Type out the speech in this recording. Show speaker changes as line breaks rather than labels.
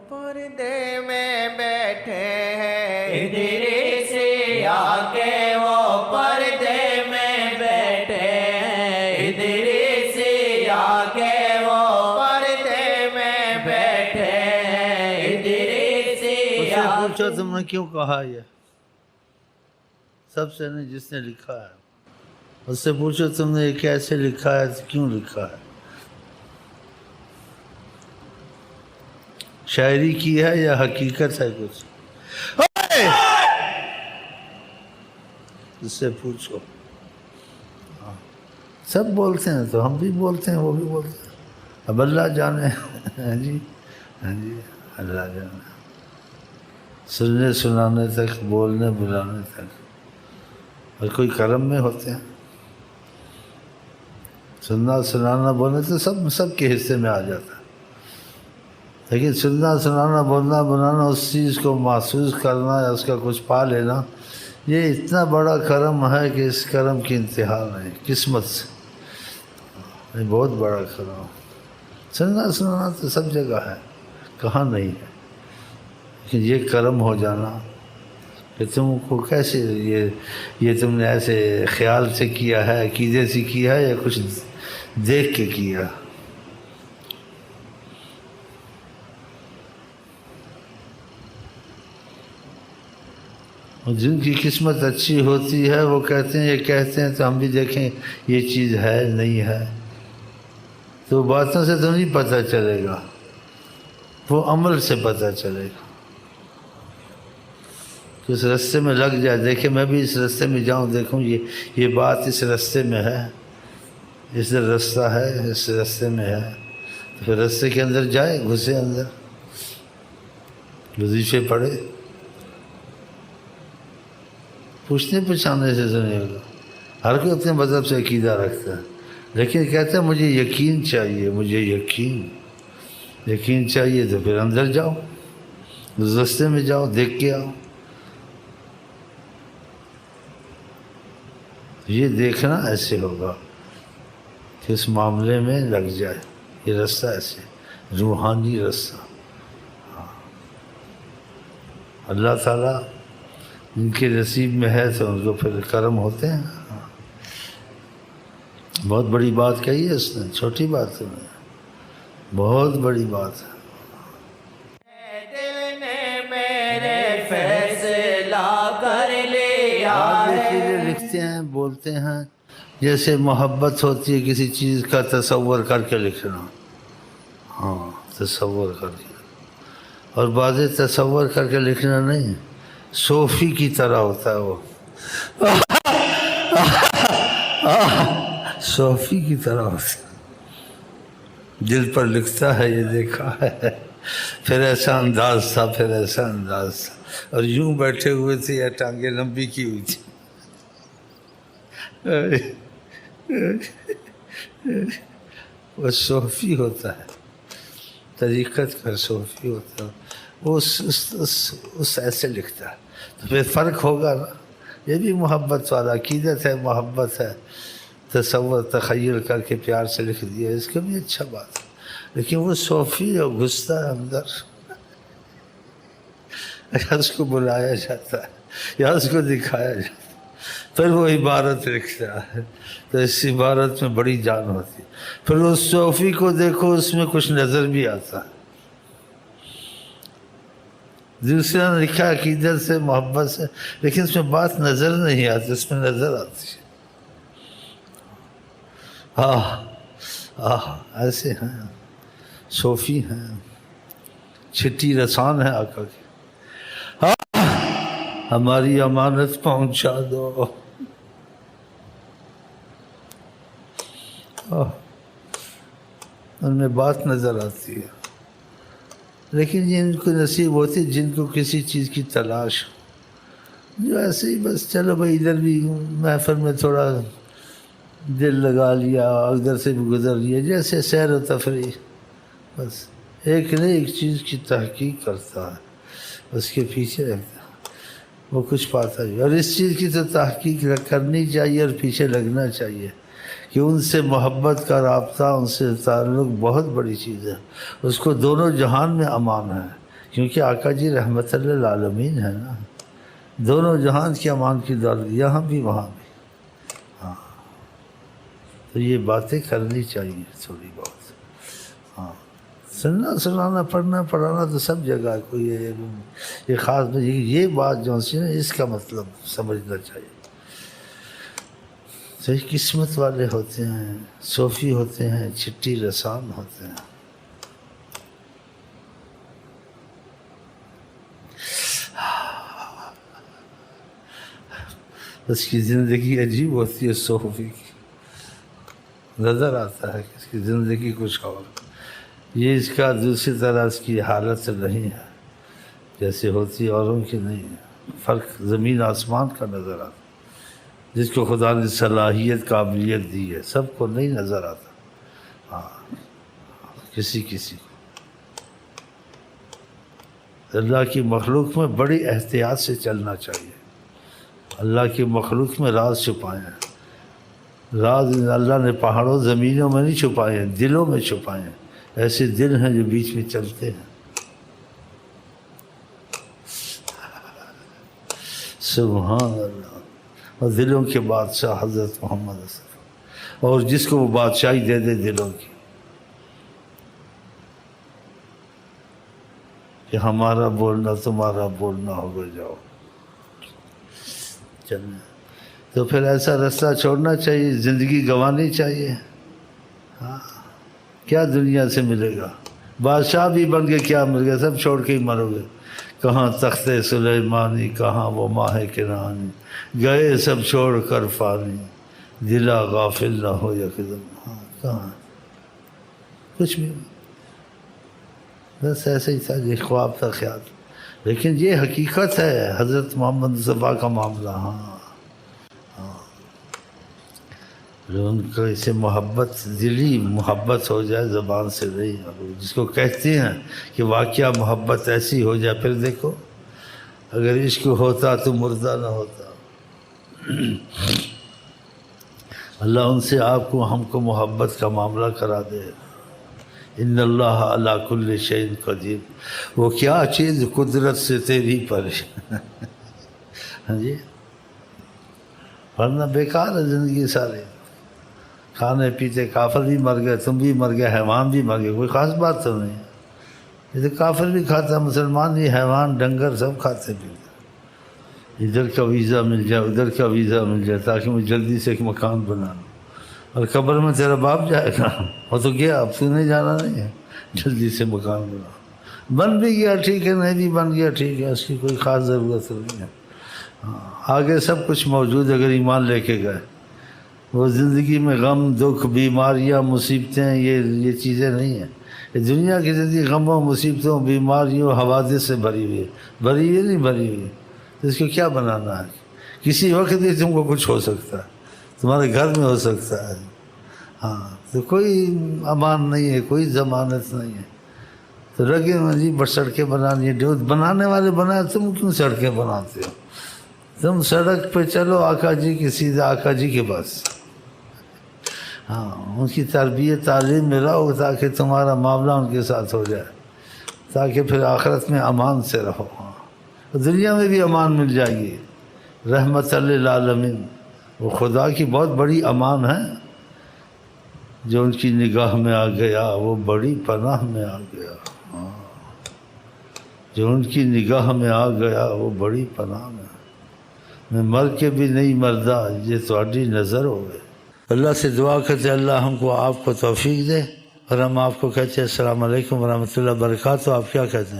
پردے میں بیٹھے ہیں ادریسی آکے وہ پردے میں بیٹھے ہیں ادریسی آکے وہ پردے میں بیٹھے ہیں ادریسی
اس سے پوچھو تم نے کیوں کہا یہ؟ سب سے نہیں، جس نے لکھا ہے اس سے پوچھو تم نے یہ کیسے لکھا ہے، کیوں لکھا ہے؟ شاعری کی ہے یا حقیقت ہے کچھ؟ اس سے پوچھو. سب بولتے ہیں تو ہم بھی بولتے ہیں، وہ بھی بولتے ہیں. اب اللہ جانے. ہاں جی، ہاں جی، اللہ جانے. سننے سنانے تک، بولنے بلانے تک، اور کوئی کرم میں ہوتے ہیں. سننا سنانا بولنے تو سب کے حصے میں آ جاتا ہے، لیکن سننا سنانا بولنا بنانا، اس چیز کو محسوس کرنا یا اس کا کچھ پا لینا، یہ اتنا بڑا کرم ہے کہ اس کرم کی انتہا نہیں. قسمت سے یہ بہت بڑا کرم. سننا سنانا تو سب جگہ ہے، کہاں نہیں ہے، لیکن یہ کرم ہو جانا کہ تم کو کیسے یہ تم نے ایسے خیال سے کیا ہے، عقیدے سے کیا ہے، یا کچھ دیکھ کے کیا. اور جن کی قسمت اچھی ہوتی ہے وہ کہتے ہیں، یہ کہتے ہیں تو ہم بھی دیکھیں یہ چیز ہے نہیں ہے. تو باتوں سے تو نہیں پتہ چلے گا، وہ عمل سے پتہ چلے گا. کہ اس رستے میں لگ جائے، دیکھیں میں بھی اس رستے میں جاؤں، دیکھوں یہ بات اس رستے میں ہے، اس رستہ ہے، اس رستے میں ہے، تو پھر رستے کے اندر جائے، گھسے اندر، وظیفے پڑھے. پوچھنے پچھانے سے سنے گا. ہر کوئی اپنے مذہب سے عقیدہ رکھتا ہے، لیکن کہتا ہے مجھے یقین چاہیے، مجھے یقین چاہیے. تو پھر اندر جاؤ، اس رستے میں جاؤ، دیکھ کے آؤ. یہ دیکھنا ایسے ہوگا کہ اس معاملے میں لگ جائے. یہ رستہ ایسے روحانی رستہ. اللہ تعالیٰ ان کے نصیب میں ہے تو ان کو پھر کرم ہوتے ہیں. بہت بڑی بات کہی ہے اس نے، چھوٹی بات نہیں، بہت بڑی بات ہے.
دل نے میرے فیصلہ کر لیا ہے.
چیزیں لکھتے ہیں، بولتے ہیں، جیسے محبت ہوتی ہے کسی چیز کا تصور کر کے لکھنا. ہاں، تصور کر کے. اور بعض تصور کر کے لکھنا نہیں، صوفی کی طرح ہوتا ہے وہ. صوفی کی طرح ہوتا ہے، دل پر لکھتا ہے، یہ دیکھا ہے، پھر ایسا انداز تھا، پھر ایسا انداز تھا، اور یوں بیٹھے ہوئے تھے یا ٹانگیں لمبی کی ہوئی تھی. وہ صوفی ہوتا ہے، طریقت کا صوفی ہوتا ہے. وہ اس ایسے لکھتا ہے. تو پھر فرق ہوگا نا. یہ بھی محبت والا عقیدت ہے، محبت ہے، تصور تخیل کر کے پیار سے لکھ دیا، اس کا بھی اچھا بات ہے. لیکن وہ صوفی اور گھستا ہے اندر، یا اس کو بلایا جاتا ہے یا اس کو دکھایا جاتا ہے، پھر وہ عبارت لکھتا ہے. تو اس عبارت میں بڑی جان ہوتی ہے. پھر اس صوفی کو دیکھو، اس میں کچھ نظر بھی آتا ہے. دوسرا نے لکھا عقیدت سے، محبت سے، لیکن اس میں بات نظر نہیں آتی، اس میں نظر آتی ہے. ایسے ہیں صوفی ہیں، چھٹی رسان ہے آقا کی. ہماری امانت پہنچا دو. ان میں بات نظر آتی ہے. لیکن جن کو نصیب ہوتی، جن کو کسی چیز کی تلاش، جو ایسے ہی بس چلو بھائی ادھر بھی محفل میں تھوڑا دل لگا لیا، ادھر سے بھی گزر لیا، جیسے سیر و تفریح، بس ایک نہ ایک چیز کی تحقیق کرتا ہے، اس کے پیچھے رہتا ہے، وہ کچھ پاتا ہے. اور اس چیز کی تو تحقیق کرنی چاہیے اور پیچھے لگنا چاہیے کہ ان سے محبت کا رابطہ، ان سے تعلق بہت بڑی چیز ہے. اس کو دونوں جہان میں امان ہے کیونکہ آقا جی رحمت للعالمین ہے نا، دونوں جہان کے امان کی دولت، یہاں بھی وہاں بھی۔ ہاں تو یہ باتیں کرنی چاہیے تھوڑی بہت۔ ہاں سننا سنانا پڑھنا پڑھانا تو سب جگہ ہے، کوئی یہ خاص یہ بات جو سی نا اس کا مطلب سمجھنا چاہیے۔ صحیح قسمت والے ہوتے ہیں، صوفی ہوتے ہیں، چھٹی رسان ہوتے ہیں۔ اس کی زندگی عجیب ہوتی ہے صوفی کی، نظر آتا ہے کہ اس کی زندگی کچھ اور، یہ اس کا دوسری طرح اس کی حالت نہیں ہے جیسے ہوتی اوروں کی نہیں ہے، فرق زمین آسمان کا نظر آتا، جس کو خدا نے صلاحیت قابلیت دی ہے سب کو نہیں نظر آتا۔ ہاں کسی کسی کو۔ اللہ کی مخلوق میں بڑی احتیاط سے چلنا چاہیے۔ اللہ کی مخلوق میں راز چھپائے ہیں، راز اللہ نے پہاڑوں زمینوں میں نہیں چھپائے ہیں، دلوں میں چھپائے ہیں۔ ایسے دل ہیں جو بیچ میں چلتے ہیں۔ سبحان اللہ۔ اور دلوں کے بادشاہ حضرت محمد صلی اللہ علیہ وسلم، اور جس کو وہ بادشاہی دے دے دلوں کی کہ ہمارا بولنا تمہارا بولنا ہوگا، جاؤ چلنا۔ تو پھر ایسا رستہ چھوڑنا چاہیے، زندگی گنوانی چاہیے۔ ہاں کیا دنیا سے ملے گا؟ بادشاہ بھی بن کے کیا مل گیا؟ سب چھوڑ کے ہی مرو گے۔ کہاں تخت سلیمانی، کہاں وہ ماہ کنانی، گئے سب چھوڑ کر فانی، دلا غافل نہ ہو یکدم۔ ہاں کہاں کچھ بھی، بس ایسے ہی تھا، یہ خواب تھا، خیال۔ لیکن یہ حقیقت ہے حضرت محمد مصطفیٰ کا معاملہ۔ ہاں ان کو اسے محبت، دلی محبت ہو جائے، زبان سے نہیں، جس کو کہتے ہیں کہ واقعہ محبت ایسی ہو جائے، پھر دیکھو اگر عشق ہوتا تو مردہ نہ ہوتا۔ اللہ ان سے آپ کو ہم کو محبت کا معاملہ کرا دے۔ ان اللہ علی کل شیء قدیر، وہ کیا چیز قدرت سے تیری پر ہے۔ ہاں جی، ورنہ بیکار ہے زندگی ساری، کھانے پیتے، کافر بھی مر گئے، تم بھی مر گئے، حیوان بھی مر گئے، کوئی خاص بات تو نہیں ہے۔ یہ تو کافر بھی کھاتا ہے، مسلمان بھی، حیوان ڈنگر سب کھاتے پیتے۔ ادھر کا ویزا مل جائے، ادھر کا ویزا مل جائے، تاکہ میں جلدی سے ایک مکان بنا لوں۔ اور قبر میں تیرا باپ جائے گا، وہ تو گیا، اب تو نہیں جانا نہیں ہے، جلدی سے مکان بنا۔ بن بھی گیا ٹھیک ہے، نہیں بھی بن گیا ٹھیک ہے، اس کی کوئی خاص ضرورت نہیں ہے۔ آگے سب کچھ موجود، اگر ایمان لے کے گئے۔ وہ زندگی میں غم، دکھ، بیماریاں، مصیبتیں، یہ چیزیں نہیں ہیں۔ یہ دنیا کی زندگی غموں، مصیبتوں، بیماریوں، حوادث سے بھری ہوئی ہے، بھری ہوئی نہیں بھری ہوئی، تو اس کو کیا بنانا ہے؟ کسی وقت بھی تم کو کچھ ہو سکتا ہے، تمہارے گھر میں ہو سکتا ہے۔ ہاں تو کوئی امان نہیں ہے، کوئی ضمانت نہیں ہے۔ تو لگے جی بس سڑکیں بنانی ہے، جو بنانے والے بنائے، تم کیوں سڑکیں بناتے ہو؟ تم سڑک پہ چلو آقا جی کی، سیدھا آقا جی کے پاس۔ ہاں ان کی تربیت تعلیم میں رہو، تاکہ تمہارا معاملہ ان کے ساتھ ہو جائے، تاکہ پھر آخرت میں امان سے رہو۔ ہاں دنیا میں بھی امان مل جائے گی، رحمت للعالمین۔ وہ خدا کی بہت بڑی امان ہے، جو ان کی نگاہ میں آ گیا وہ بڑی پناہ میں آ گیا۔ ہاں جو ان کی نگاہ میں آ گیا وہ بڑی پناہ میں مر کے بھی نہیں مردا، یہ تہاڈی نظر ہوئے۔ اللہ سے دعا کرتے اللہ ہم کو آپ کو توفیق دے، اور ہم آپ کو کہتے ہیں السلام علیکم ورحمۃ اللہ وبرکاتہ۔ آپ کیا کہتے ہیں؟